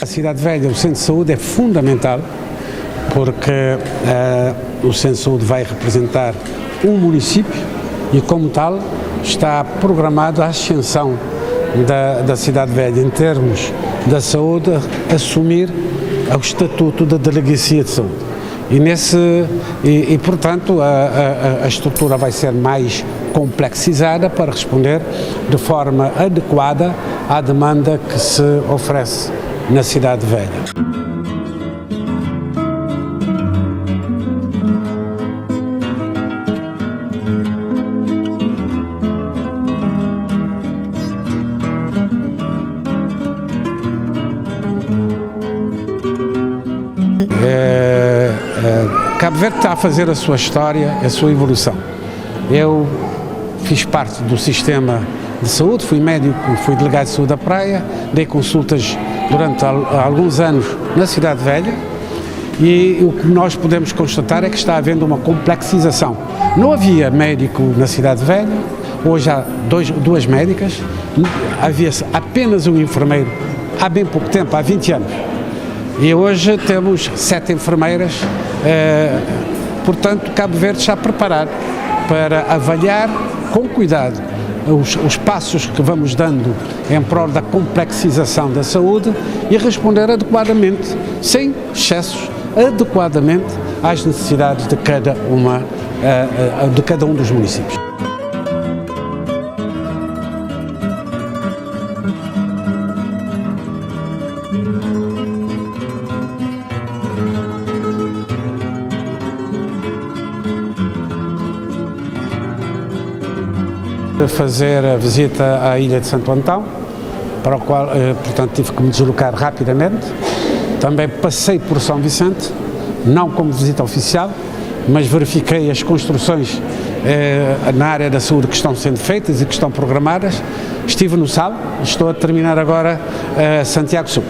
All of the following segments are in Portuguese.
A Cidade Velha, o Centro de Saúde é fundamental porque o Centro de Saúde vai representar um município e, como tal, está programado a ascensão da Cidade Velha em termos da saúde, assumir o estatuto da Delegacia de Saúde. Portanto, a estrutura vai ser mais complexizada para responder de forma adequada à demanda que se oferece na Cidade Velha. Cabo Verde está a fazer a sua história, a sua evolução. Eu fiz parte do sistema de saúde, fui médico, fui delegado de saúde da Praia, dei consultas durante alguns anos na Cidade Velha e o que nós podemos constatar é que está havendo uma complexização. Não havia médico na Cidade Velha, hoje há duas médicas, havia apenas um enfermeiro há bem pouco tempo, há 20 anos. E hoje temos 7 enfermeiras, portanto, Cabo Verde está preparado para avaliar com cuidado os passos que vamos dando em prol da complexização da saúde e responder adequadamente, sem excessos, adequadamente às necessidades de cada um dos municípios. Fazer a visita à Ilha de Santo Antão, para o qual, portanto, tive que me deslocar rapidamente. Também passei por São Vicente, não como visita oficial, mas verifiquei as construções na área da saúde que estão sendo feitas e que estão programadas. Estive no Sal, estou a terminar agora Santiago Sul.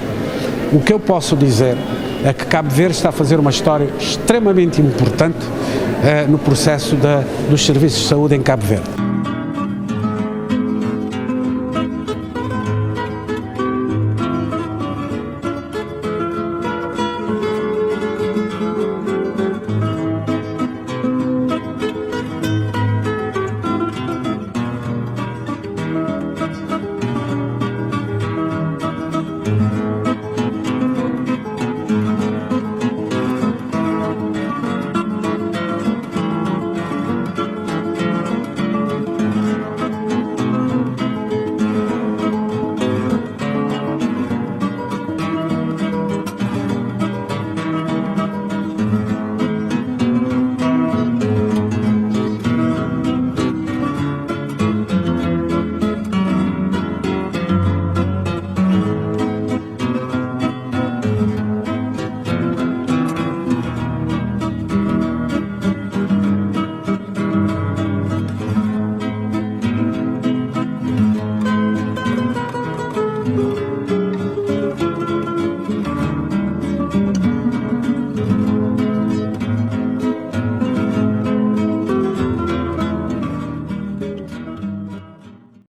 O que eu posso dizer é que Cabo Verde está a fazer uma história extremamente importante no processo dos serviços de saúde em Cabo Verde.